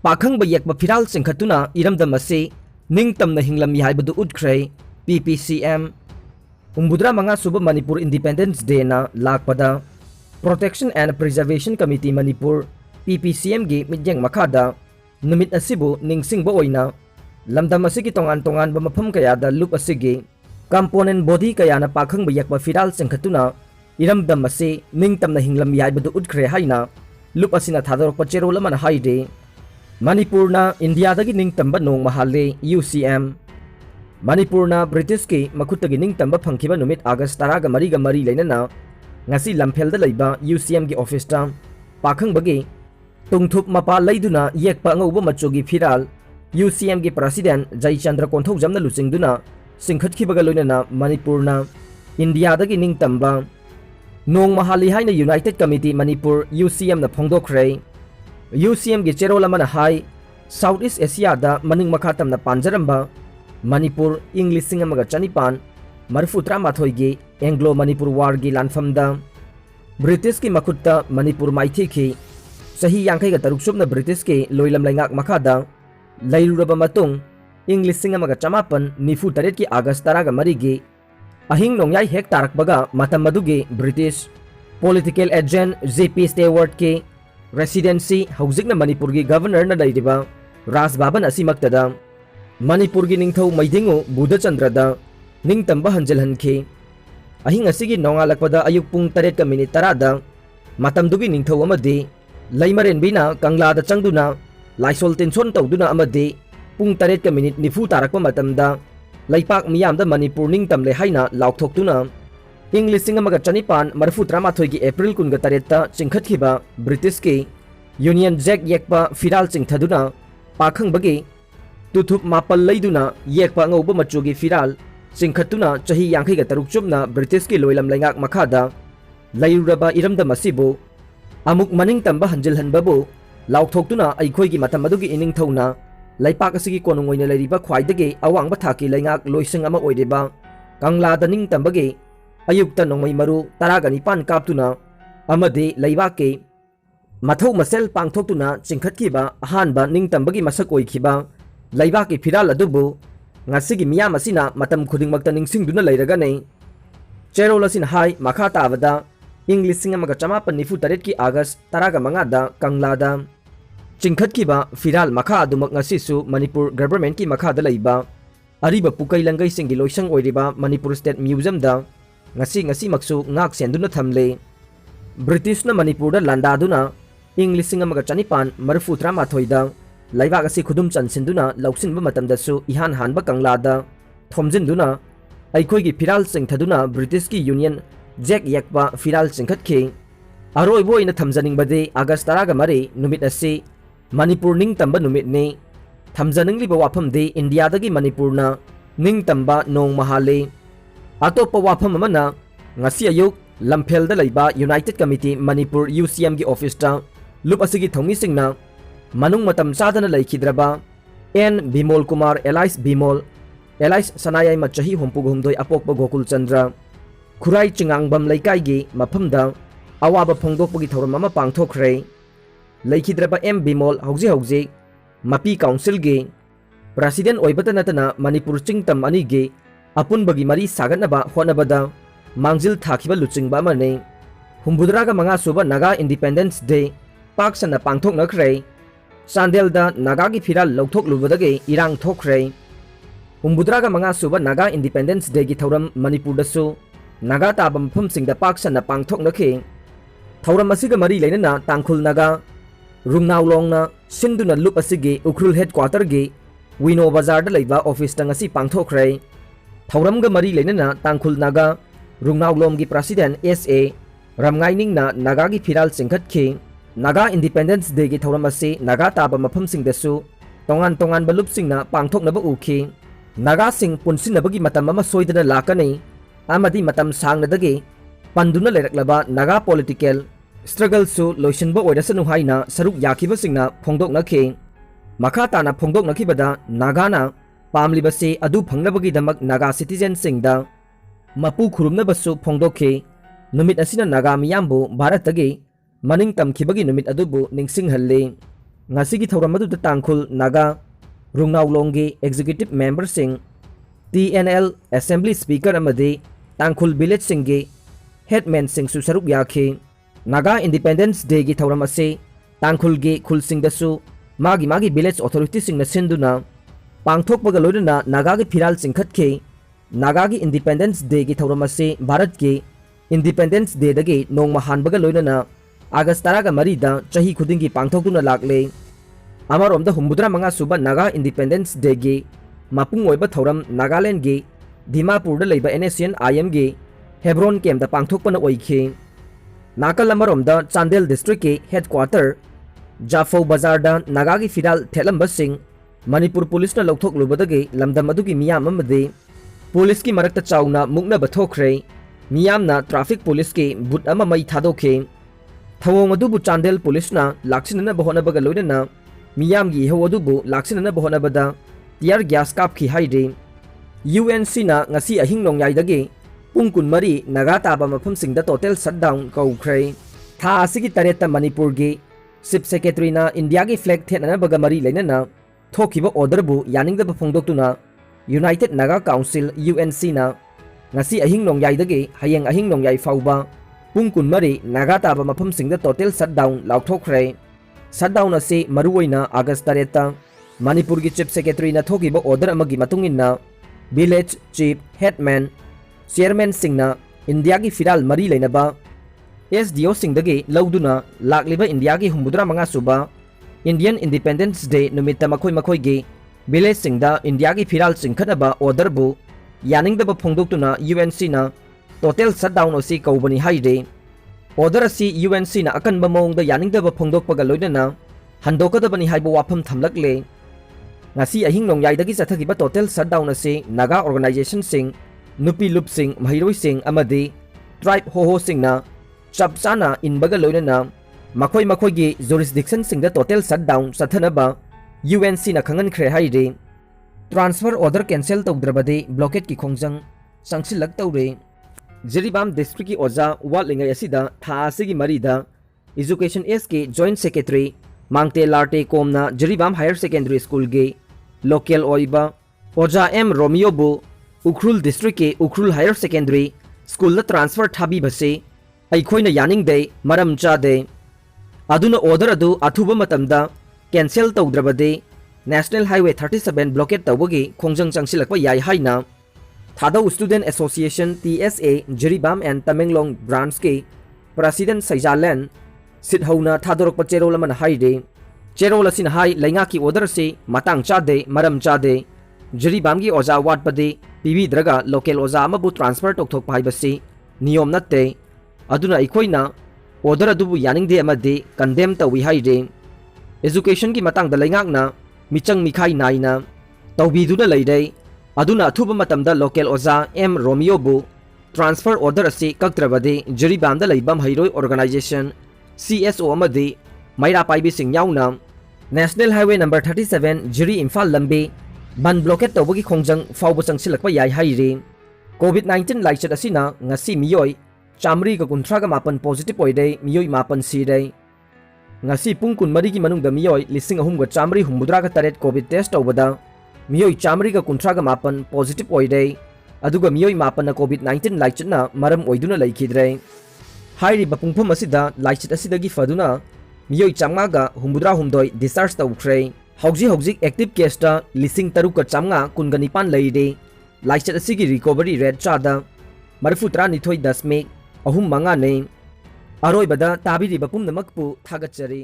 पाखंग यekpa phiral singkhatuna iramdam ase ningtamna hinglami haibadu utkre PPCM umbudra manga suba Manipur Independence Day na lakpada Protection and Preservation Committee Manipur PPCM gi midyang makada numit asibu ningsingba oina lamdam asigi tongan ba mafam kaya da loop asigi component body kaya na pakhang yekpa phiral singkhatuna iramdam ase ningtamna hinglami haibadu utkre haina loop asina thadorokpa cherol man haide Manipurna India dagi ningtamba nong mahale UCM Manipurna British ki makutagi ningtamba phangkiba numit August 13 lainana ngasi lamphel da leiba UCM gi office ta pakhang bagi tungthup mapa leiduna yekpa ngauba machogi phiral UCM gi president Jai Chandra konthok jamna luchingduna singkhatkibaga loinana Manipurna India dagi ningtamba nong mahali haina United Committee Manipur UCM na phongdokhre UCM gi cherol amana hai Southeast Asia da maning makhatam na panjaramba Manipur English singamaga chanipan marfutra mathoi gi Anglo Manipur War gi lanfamda British ki makutta Manipur maithi ki sahi yangkai ga taruk subna British ki loilam laingak makhada lairuraba matung English singamaga chamapan nifu taret ki August 13 gi ahing nongyai hek tarak baga matam madugi British political agent JP Stewart ki Residency haujikna Manipur gi governor na lairiba Ras Baban asimaktada Manipur gi ningthau maidingo Buddha Chandra da ningtamba hanjalhanki ahing asigi nongalakpada ayuk pung 3:10 da matamdugi ningthau amadi laimaren bina kangla da changduna laisol tension tawduna amadi pung 3:90 tarakpa matamda laipak miyam da Manipur ningtam le haina laukthokduna English singamaga chanipan marfu 13 gi April 18 ta chingkhatkiba British ki Union Jack yekpa phiral chingthaduna pakhang bagi tuthup mapal leiduna yekpa ngauba machugi phiral chingkhatuna chahi yangkai ga taruk chumna British ki loilam laingak makhada lairuraba iramda masibu amuk maning tamba hanjilhanbabu laukthokduna aikhoi gi matam adugi ining thona laipak asigi konung oina lairiba khwaidagi awangba thaki laingak loising ama oideba kangla da ning tambagi ayukta nongmai maru 19 kaptuna amadi laibake mathau masel pangthoktuna chingkhatkiba ahanba ningtambagi masak oikhiba laibake phiral adubu ngasigi miyam asina matam khudingmakta ningsingduna leiraga nei cherol asin hai makha tabada English singamaga chamapan nifu taret ki August 15 da kangla da chingkhatkiba phiral makha adumak ngasisu Manipur government ki makha da leiba ariba pukai langai singi loisang oiriba Manipur State Museum da ngasi maksu ngak senduna thamle British na Manipur da landaduna English singamaga chanipan marfutra mathoida laibak asi khudum chansinduna lauksinba matamdasu ihan hanba kanglada thomjinduna aikhoi gi phiral singthaduna British ki Union Jack yakpa phiral singkhatki aroi boina thamjaning bade August 13 numit asi Manipur ning tamba numit ne thamjaning liba wafam de India dagi Manipur na ning tamba nong mahale atop wafam amana ngasi ayuk lamphel da leiba United Committee Manipur UCM gi office ta lup asigi thongi singna manung matam sadana laikhidraba N Bimol Kumar Elias Bimol Elias sanayai machahi hompugumdoi apokpa Gokul Chandra Khurai Chingangbam laikai gi maphamda awaba phongdokpagi thoram ama pangthokre laikhidraba M Bimol hauji mapi council gi president oibata natana Manipur chingtam ani gi apun bagi mari saganaba honabada mangjil thakiba luchingba amane humbudraga manga suba Naga Independence Day paksana pangthok nakhre Chandel da Naga gi phiral Louthoklubadagi Erang Thokhre humbudraga manga suba Naga Independence Day gi thoram Manipur dasu Naga tabam phumsingda paksana pangthok nakhe thoram asiga mari leinana tangkhul Naga rungnawlongna sinduna lup asigi ukrul headquarter gi Wino Bazar da leiba office ta ngasi pangthokre thoramga mari leinana tangkhul Naga rungnawlom gi president SA ramngaining na Naga gi phiral singkhatki Naga Independence Day gi thoram ase Naga taba mafamsing dasu tongan balupsingna pangthoknaba ukhi Naga sing punsinabagi matam ama soidana lakani amadi matam sangnadagi panduna leraklaba Naga political struggle su loisinba oirasanu haina saruk yakiba singna phongdoknakhi makha tana phongdoknakhibada Nagana pamlibase adu phangnabagi damak Naga citizen singda mapu khurumnabasu phongdokhi numit asina Naga miyambu Bharat tagi maning tamkhibagi numit adubu ningsinghalli ngasigi thauram adu tangkhul Naga Rungnawlonggi executive member sing TNL assembly speaker amadi tangkhul village singgi headman sing su saruk yakhi Naga Independence Day gi thauram ase tangkhul gi khul sing dasu magi village authority sing na sinduna pangthokpaga loina Naga gi phiral singkhatkhe Naga gi Independence Day gi thauram ase Bharat gi Independence Day dagi nongma hanbaga loina August 13 da chahi khudingi pangthokuna lakle Amarom humudra manga suba Naga Independence Day gi mapung oiba thauram Nagaland gi Dimapur da leiba NSN IM gi Hebron kem da pangthokpana oikhe Nakal amarom da Chandel district ki headquarter Jafo Bazar da Naga gi Phiral thelamba sing Manipur police na Louthoklubadagi lamdam adugi miyam amade police ki marakta chauna mukna ba Thokhre miyam na traffic police ki but ama mai thadokhe thawong adubu Chandel police na laksinana bahona baga loina miyam gi ho adubu laksinana bahona bada tear gas kap khi haide UNC na ngasi ahing nongyai dagi pungkun mari Naga taba mafam singda total shutdown kaukhre tha asigi tareta Manipur gi Chief Secretary na India gi flag thenana baga mari leinana thokiba order bu yaningda phongdoktuna United Naga Council UNC na ngasi ahing nongyai dagi hayeng ahing nongyai fauba pungkun mari Naga taba mafam singda total shutdown Louthoklubadagi shutdown ase maruoina August 3 Manipur gi Chief Secretary na thokiba order amagi matungin village chief headman chairman singna India gi Phiral mari leinaba SDO singdagi lauduna lakliba India gi humudra manga suba Indian Independence Day numita makhoi gi village singda India gi Phiral singkhanaba order bu yaningdaba phongdoktuna UNC na total shutdown osi kaubani haide order asi UNC na akanba mawngda yaningdaba phongdokpaga loinana handokadabani haiba wafam thamlakle ngasi ahing nongyaidagi chathagiba total shutdown ase Naga organization sing nupi lup sing mahiroi sing amadi tribe ho singna chapchana inbaga loinana makhoi gi jurisdiction singda total shutdown chathanaba UNC na khangan khre haide transfer order cancel tawdrabade blockade ki khongjang sangsilak tawre Jiribam district ki oja watlingai asida tha asigi marida education SK joint secretary Mangte Larte Komna Jiribam Higher Secondary School ge local oiba Oja M Romeo bu Ukhrul district ke Ukhrul Higher Secondary School la transfer thabi base aikhoina yaning dei maram cha de aduna order adu athuba matamda cancel tawdrabade National Highway 37 blockade tawagi khongjang changsilakpa yai haina Thadau Student Association TSA Jiribam and Tamenglong branch ke President Saijalan Sidhauna Thadorokpa Cherol man haide Cherol asin hai lainga ki order se matang chade maram chade Jiribam gi oja watpade pibi draga local oja amabu transfer tokthok pai basi niyom natte aduna ikoina order adubu yaning de amade condemn tawi haide education ki matang da laingak na michang mikhai naina tawbi duna leidai aduna athuba matamda local oja M Romeo bu transfer order ase kaktrabade Jiribam da leibam hairoi organization CSO amadi Maira Paibi Singh yauna National Highway number 37 Jiri Imphal lambe ban blockade tawbagi khongjang fawba changsilakpa yai haire COVID-19 laichat asina ngasi miyoi chamri ka kunthra ga mapan positive oide miyoi mapan sirei ngasi pungkun mari gi manungda miyoi lising ahum ga chamri humudra ga taret COVID test tawbada miyoi chamri ga kunthra ga mapan positive oide aduga miyoi mapan na COVID-19 laichat na maram oiduna laikhidre hairi bapungphum asida laichat asidagi faduna miyoi chamga ga humudra humdoi discharge tawkhre hauji active case ta lising taruk ka chamga kunganipan leide laichat asigi recovery rate chada marfutra nithoi dasme ahum manga ne aroi bada tabiri bapum namakpu thagachari